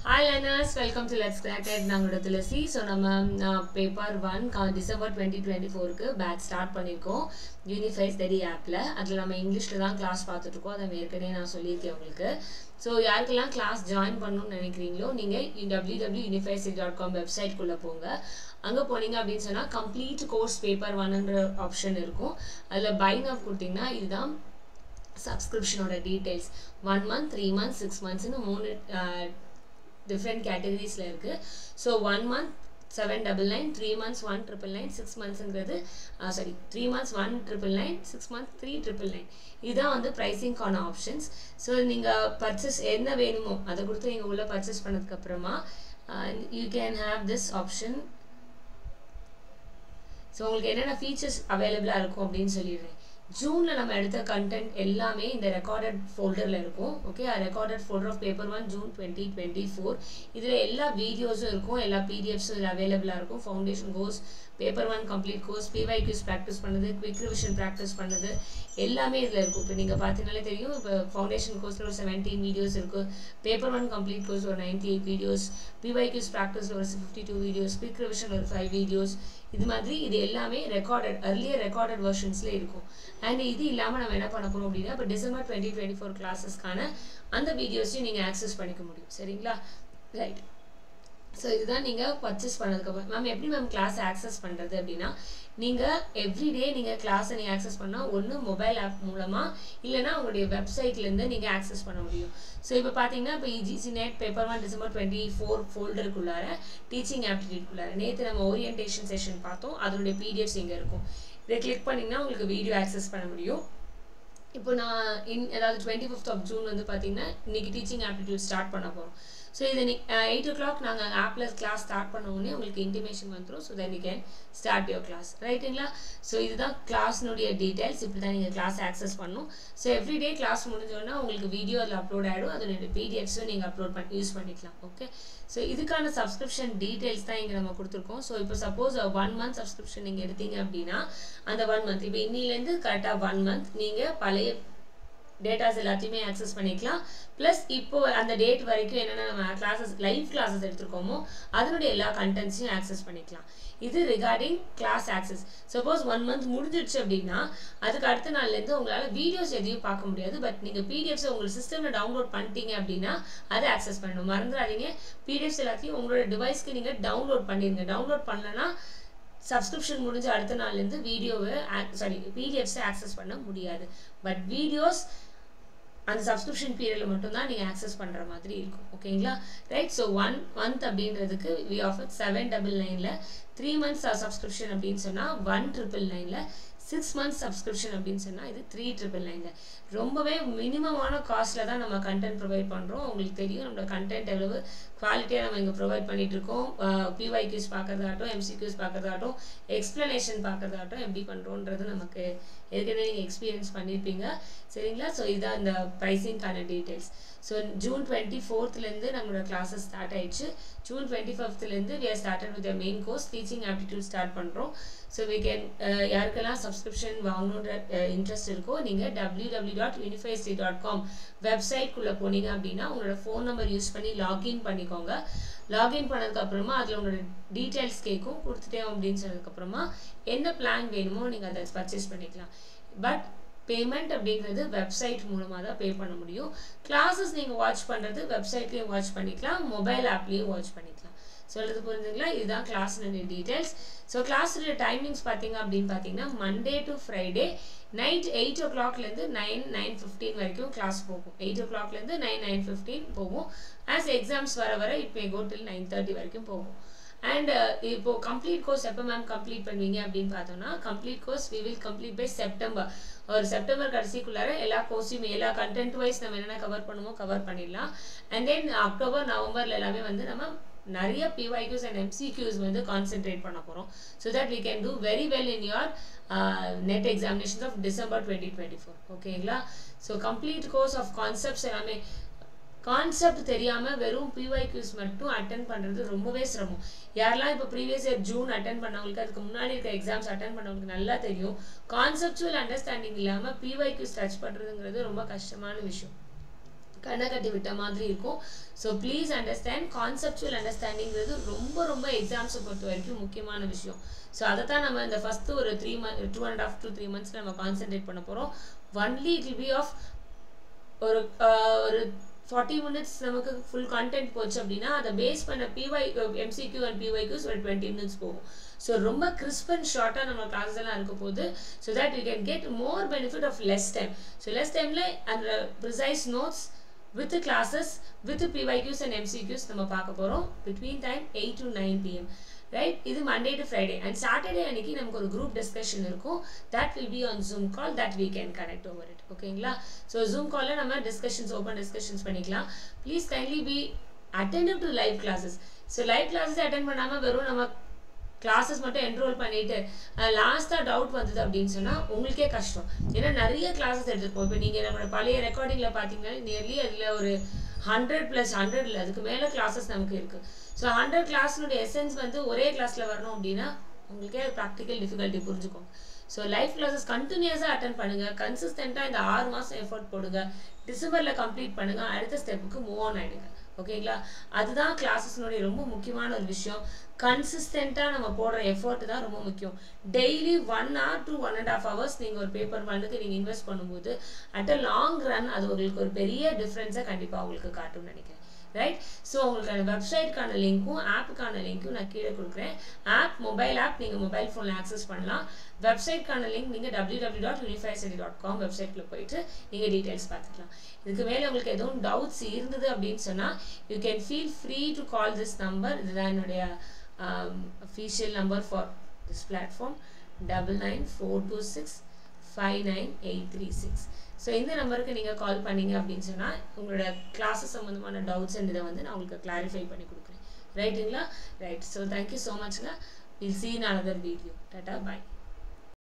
Hi learners, welcome to Let's Crack It. நாங்களோட Thulasi. So நம்ம paper 1 December 2024க்கு batch start பண்ணியிருக்கோம் யூனிஃபை ஸ்டடி ஆப்பில். அதில் நம்ம இங்கிலீஷில் தான் கிளாஸ் பார்த்துட்ருக்கோம். அதை ஏற்கனவே நான் சொல்லியிருக்கேன் உங்களுக்கு. ஸோ யாருக்கெல்லாம் கிளாஸ் ஜாயின் பண்ணணும்னு நினைக்கிறீங்களோ நீங்கள் www.unifystudy.com வெப்சைட்குள்ளே போங்க. அங்கே போனீங்க அப்படின்னு சொன்னால் கம்ப்ளீட் கோர்ஸ் பேப்பர் 1ன்ற ஆப்ஷன் இருக்கும். அதில் பை நவ் கொடுத்தீங்கன்னா இதுதான் சப்ஸ்கிரிப்ஷனோட டீட்டெயில்ஸ். 1 month, 3 months, 6 monthsனு 3 different categories la irukku. So 1 month 799, 3 months 1999, 6 months ங்கிறது 3 months 1999, 6 months 3999. இதான் வந்து pricing கான ஆப்ஷன்ஸ். ஸோ நீங்கள் பர்ச்சேஸ் என்ன வேணுமோ அதை கொடுத்து நீங்கள் உள்ள பர்ச்சேஸ் பண்ணதுக்கு அப்புறமா you can have this option. So உங்களுக்கு என்னென்ன ஃபீச்சர்ஸ் அவைலபிளாக இருக்கும் அப்படின்னு சொல்லிடுறேன். ஜூனில் நம்ம எடுத்த கண்டென்ட் எல்லாமே இந்த ரெக்கார்டட் ஃபோல்டரில் இருக்கும். Okay, recorded folder of paper 1 June 2024. இதில் எல்லா வீடியோஸும் இருக்கும், எல்லா பிடிஎஃப்ஸும் இதில் அவைலபிளாக இருக்கும். Foundation course, paper 1 complete course, PYQs practice பண்ணது, குவிக் ரிவிஷன் ப்ராக்டிஸ் பண்ணது எல்லாமே இதில் இருக்கும். இப்போ நீங்கள் பார்த்தீங்கனாலே தெரியும், இப்போ ஃபவுண்டேஷன் கோர்ஸில் ஒரு 17 வீடியோஸ் இருக்குது, பேப்பர் 1 கம்ப்ளீட் கோர்ஸ் ஒரு 98 வீடியோஸ், PYQs ப்ராக்டிஸில் ஒரு 52 வீடியோஸ், குவிக் ரிவிஷன் ஒரு 5 வீடியோஸ். இது மாதிரி இது எல்லாமே ரெக்கார்டட் அர்லியர் ரெக்கார்டட் வெர்ஷன்ஸில் இருக்கும். அண்ட் இது இல்லாமல் நம்ம என்ன பண்ண போகிறோம் அப்படின்னா இப்போ டிசம்பர் 2024 கிளாஸஸ்க்கான அந்த வீடியோஸையும் நீங்கள் ஆக்சஸ் பண்ணிக்க முடியும். சரிங்களா? ரைட். ஸோ இதுதான் நீங்கள் பர்ச்சேஸ் பண்ணதுக்கப்புறம் மேம் எப்படி மேம் கிளாஸ் ஆக்சஸ் பண்ணுறது அப்படின்னா, நீங்கள் எவ்ரிடே நீங்கள் கிளாஸை நீங்கள் ஆக்சஸ் பண்ணால் ஒன்று மொபைல் ஆப் மூலமாக இல்லைனா உங்களுடைய வெப்சைட்லேருந்து நீங்கள் ஆக்சஸ் பண்ண முடியும். ஸோ இப்போ பார்த்தீங்கன்னா இப்போ EGC NET பேப்பர் 1 டிசம்பர் 24 ஃபோல்டருக்குள்ளார டீச்சிங் ஆப்டிடியூட்குள்ளார நேற்று நம்ம ஓரியன்டேஷன் செஷன் பார்த்தோம், அதனுடைய பிடிஎஃப்ஸ் இங்கே இருக்கும். இதை கிளிக் பண்ணிங்கன்னா உங்களுக்கு வீடியோ ஆக்சஸ் பண்ண முடியும். இப்போ நான் அதாவது 25th of June வந்து பார்த்தீங்கன்னா இன்றைக்கி டீச்சிங் ஆப்டிடியூட் ஸ்டார்ட் பண்ண போகிறோம். ஸோ இது 8 o'clock நாங்கள் ஆப்பில் கிளாஸ் ஸ்டார்ட் பண்ண உடனே உங்களுக்கு இன்டிமேஷன் வந்துடும். So then you can start your class. ரைட்டுங்களா? ஸோ இதுதான் கிளாஸ்னுடைய டீட்டெயில்ஸ். இப்படி தான் நீங்கள் கிளாஸ் ஆக்சஸ் பண்ணணும். ஸோ எவ்ரிடே கிளாஸ் முடிஞ்சோன்னா உங்களுக்கு வீடியோ அதில் அப்லோட் ஆகிடும், அதனுடைய பிடிஎஃப்ஸும் நீங்கள் அப்லோட் பண்ணி யூஸ் பண்ணிக்கலாம். ஓகே, ஸோ இதுக்கான சப்ஸ்கிரிப்ஷன் டீட்டெயில்ஸ் தான் இங்கே நம்ம கொடுத்துருக்கோம். ஸோ இப்போ சப்போஸ் 1 month சப்ஸ்கிரிப்ஷன் நீங்கள் எடுத்தீங்க அப்படின்னா அந்த 1 month இப்போ இன்னிலேருந்து கரெக்டாக 1 month நீங்கள் பழைய டேட்டாஸ் எல்லாத்தையுமே ஆக்சஸ் பண்ணிக்கலாம். ப்ளஸ் இப்போ அந்த டேட் வரைக்கும் என்னென்ன நம்ம கிளாஸஸ் லைவ் கிளாஸஸ் எடுத்துருக்கோமோ அதனுடைய எல்லா கண்டென்ட்ஸையும் ஆக்சஸ் பண்ணிக்கலாம். இது recording class access. Suppose 1 month முடிஞ்சிடுச்சு அப்படின்னா அதுக்கு அடுத்த நாள்லேருந்து உங்களால் வீடியோஸ் எதையும் பார்க்க முடியாது. பட் நீங்கள் பிடிஎஃப்ஸை உங்கள் சிஸ்டமில் டவுன்லோட் பண்ணிட்டீங்க அப்படின்னா அதை ஆக்சஸ் பண்ணணும். மறந்துடாதீங்க, பிடிஎஃப்ஸ் எல்லாத்தையும் உங்களோட டிவைஸ்க்கு நீங்கள் டவுன்லோட் பண்ணிடுங்க. டவுன்லோட் பண்ணலன்னா சப்ஸ்கிரிப்ஷன் முடிஞ்ச அடுத்த நாள்லேருந்து பிடிஎஃப்ஸை ஆக்சஸ் பண்ண முடியாது. பட் வீடியோஸ் அந்த சப்ஸ்கிரிப்ஷன் பீரியடில் மட்டும்தான் நீங்கள் ஆக்சஸ் பண்ணுற மாதிரி இருக்கும். ஓகேங்களா? ரைட். ஸோ 1 month அப்படின்றதுக்கு வி ஆஃபர் 799ல், 3 months சப்ஸ்கிரிப்ஷன் அப்படின்னு சொன்னால் 1999ல், 6 months சப்ஸ்கிரிப்ஷன் அப்படின்னு சொன்னால் இது 3999ல். ரொம்பவே மினிமமான காஸ்ட்டில் தான் நம்ம கண்டென்ட் ப்ரொவைட் பண்ணுறோம். உங்களுக்கு தெரியும் நம்மளோட கண்டென்ட் எவ்வளவு குவாலிட்டியாக நம்ம இங்கே ப்ரொவைட் பண்ணிகிட்டு இருக்கோம். PYQs பார்க்குறதாகட்டும், MCQs பார்க்குறதாகட்டும், எக்ஸ்ப்ளனேஷன் பார்க்குறதாகட்டும் எப்படி பண்ணுறோன்றது நமக்கு ஏற்கனவே நீங்கள் எக்ஸ்பீரியன்ஸ் பண்ணியிருப்பீங்க. சரிங்களா? ஸோ இதான் இந்த ப்ரைஸிங்கான டீட்டெயில்ஸ். ஸோ ஜூன் 24லேருந்து நம்மளோட கிளாஸஸ் ஸ்டார்ட் ஆயிடுச்சு. ஜூன் 25லேருந்து we are started with the main course teaching aptitude start பண்ணுறோம். ஸோ we can யாருக்கெல்லாம் சப்ஸ்கிரிப்ஷன் வாங்கணுன்ற இன்ட்ரெஸ்ட் இருக்கோ நீங்கள் www.unifystudy.com வெப்சைட்குள்ளே போனீங்க அப்படின்னா உங்களோட ஃபோன் நம்பர் யூஸ் பண்ணி லாகின் பண்ணிக்கோங்க. லாகின் பண்ணதுக்கப்புறமா அதில் உங்களோட டீட்டெயில்ஸ் கேட்கும். கொடுத்துட்டேன் அப்படின்னு சொன்னதுக்கப்புறமா என்ன பிளான் வேணுமோ நீங்கள் அதை பர்ச்சேஸ் பண்ணிக்கலாம். பட் பேமெண்ட் அப்படிங்கிறது வெப்சைட் மூலமாக தான் பே பண்ண முடியும். கிளாஸஸ் நீங்கள் வாட்ச் பண்ணுறது வெப்சைட்லேயும் வாட்ச் பண்ணிக்கலாம், மொபைல் ஆப்லேயும் வாட்ச் பண்ணிக்கலாம். சொல்கிறது புரிஞ்சுங்களா? இதுதான் கிளாஸினுடைய டீட்டெயில்ஸ். ஸோ கிளாஸுடைய டைமிங்ஸ் பார்த்தீங்க அப்படின்னு பார்த்தீங்கன்னா மண்டே டு ஃப்ரைடே நைட் 8 o'clockலேருந்து 9:15 வரைக்கும் கிளாஸ் போகும். 8 o'clockலேருந்து 9:15 போகும். ஆஸ் எக்ஸாம்ஸ் வர வர இட் மே கோ டில் 9:30 வரைக்கும் போகும். அண்ட் இப்போது கம்ப்ளீட் கோர்ஸ் எப்போ மேம் கம்ப்ளீட் பண்ணுவீங்க அப்படின்னு பார்த்தோம்னா complete course we will complete by September. ஒரு செப்டம்பர் கடைசிக்குள்ளார எல்லா கோர்ஸையுமே எல்லா கண்டென்ட் வைஸ் நம்ம என்னென்ன கவர் பண்ணுமோ கவர் பண்ணிடலாம். அண்ட் தென் அக்டோபர் நவம்பரில் எல்லாமே வந்து நம்ம நிறைய PYQs அண்ட் MCQs வந்து கான்சென்ட்ரேட் பண்ண போகிறோம். So that we can do very well in your NET examinations of December 2024. ஓகேங்களா? So complete course of concepts எல்லாமே கான்செப்ட் தெரியாமல் வெறும் PYQs மட்டும் அட்டன் பண்ணுறது ரொம்பவே சிரமம். யாரெல்லாம் இப்போ ப்ரீவியஸ் இயர் ஜூன் அட்டன் பண்ணவங்களுக்கு அதுக்கு முன்னாடி இருக்க எக்ஸாம்ஸ் அட்டன் பண்ணவங்களுக்கு நல்லா தெரியும். கான்செப்சுவல் அண்டர்ஸ்டாண்டிங் இல்லாமல் PYQs டச் பண்ணுறதுங்கிறது ரொம்ப கஷ்டமான விஷயம். கண்ணை கட்டி விட்ட மாதிரி இருக்கும். ஸோ ப்ளீஸ் அண்டர்ஸ்டாண்ட், கான்செப்சுவல் அண்டர்ஸ்டாண்டிங்கிறது ரொம்ப ரொம்ப எக்ஸாம்ஸை பொறுத்த வரைக்கும் முக்கியமான விஷயம். ஸோ அதை தான் நம்ம இந்த ஃபஸ்ட்டு ஒரு 2.5 to 3 months நம்ம கான்சென்ட்ரேட் பண்ண போகிறோம். Only it will be of ஒரு 40 minutes நமக்கு ஃபுல் கண்டென்ட் போச்சு அப்படின்னா அதை பேஸ் பண்ண MCQ அண்ட் PYQs ஒரு 20 minutes போகும். ஸோ ரொம்ப கிறிஸ்ப் அண்ட் ஷார்ட்டாக நம்ம கிளாஸஸ் எல்லாம் இருக்க போகுது. So that you can get more benefit of less time. So less டைமில் அந்த precise notes with classes with PYQs and MCQs நம்ம பார்க்க போகிறோம். Between time 8 to 9 PM. Right, இது Monday to Friday. And Saturday அன்னைக்கு நமக்கு ஒரு குரூப் டிஸ்கஷன் இருக்கும். That will be on Zoom call, that we can connect over it. ஓகேங்களா? So Zoom காலில் நம்ம ஓப்பன் டிஸ்கஷன்ஸ் பண்ணிக்கலாம். Please kindly B attentive to live classes. So live classes attend பண்ணாமல் வெறும் நம்ம கிளாஸஸ் மட்டும் என்ரோல் பண்ணிட்டு லாஸ்ட்டாக டவுட் வந்தது அப்படின்னு சொன்னால் உங்களுக்கே கஷ்டம். ஏன்னா நிறைய கிளாஸஸ் எடுத்துருப்போம். இப்போ நீங்கள் நம்மளோட பழைய ரெக்கார்டிங்கில் பார்த்தீங்கன்னா நியர்லி அதில் ஒரு 100 + 100 இல்லை அதுக்கு மேலே கிளாஸஸ் நமக்கு இருக்குது. ஸோ 100 கிளாஸ்னுடைய எசன்ஸ் வந்து ஒரே கிளாஸில் வரணும் அப்படின்னா உங்களுக்கே அது ப்ராக்டிக்கல் டிஃபிகல்ட்டி புரிஞ்சுக்கோங்க. ஸோ லைவ் கிளாஸஸ் கண்டினியூஸாக அட்டன் பண்ணுங்கள். கன்சிஸ்டண்ட்டாக இந்த 6 மாதம் எஃபோர்ட் போடுங்க. டிசம்பரில் கம்ப்ளீட் பண்ணுங்கள். அடுத்த ஸ்டெப்புக்கு மூவ் ஆன் ஆகிடுங்க. ஓகேங்களா? அதுதான் கிளாஸஸ்னுடைய ரொம்ப முக்கியமான ஒரு விஷயம். கன்சிஸ்டண்ட்டாக நம்ம போடுற எஃபோர்ட் தான் ரொம்ப முக்கியம். டெய்லி 1 hour to 1.5 hours நீங்கள் ஒரு பேப்பர் பண்ணுக்கு நீங்கள் இன்வெஸ்ட் பண்ணும்போது அட் அ லாங் ரன் அது உங்களுக்கு ஒரு பெரிய டிஃப்ரென்ஸை கண்டிப்பாக உங்களுக்கு காட்டும்னு நினைக்கிறேன். ரைட், ஸோ உங்களுக்கான வெப்சைட்கான லிங்க்கும் ஆப்புக்கான லிங்க்கும் நான் கீழே கொடுக்குறேன். மொபைல் ஆப் நீங்கள் மொபைல் ஃபோனில் ஆக்சஸ் பண்ணலாம். வெப்சைட்கான லிங்க் நீங்கள் www.unifystudy.com வெப்சைட்டில் போயிட்டு நீங்கள் டீட்டெயில்ஸ் பார்த்துக்கலாம். இதுக்கு மேலே உங்களுக்கு எதுவும் டவுட்ஸ் இருந்தது அப்படின்னு சொன்னால் you can feel free to call this number. இதுதான் என்னுடைய official number for this platform 9942659836. So இந்த நம்பருக்கு நீங்கள் கால் பண்ணீங்க அப்படின்னு சொன்னால் உங்களோட கிளாஸஸ் சம்மந்தமான டவுட்ஸ் அண்ட் இதை வந்து நான் உங்களுக்கு கிளாரிஃபை பண்ணி கொடுக்குறேன். ரைட்டுங்களா? ரைட், ஸோ தேங்க்யூ ஸோ மச்ங்க. Will see in another video. Tata, bye.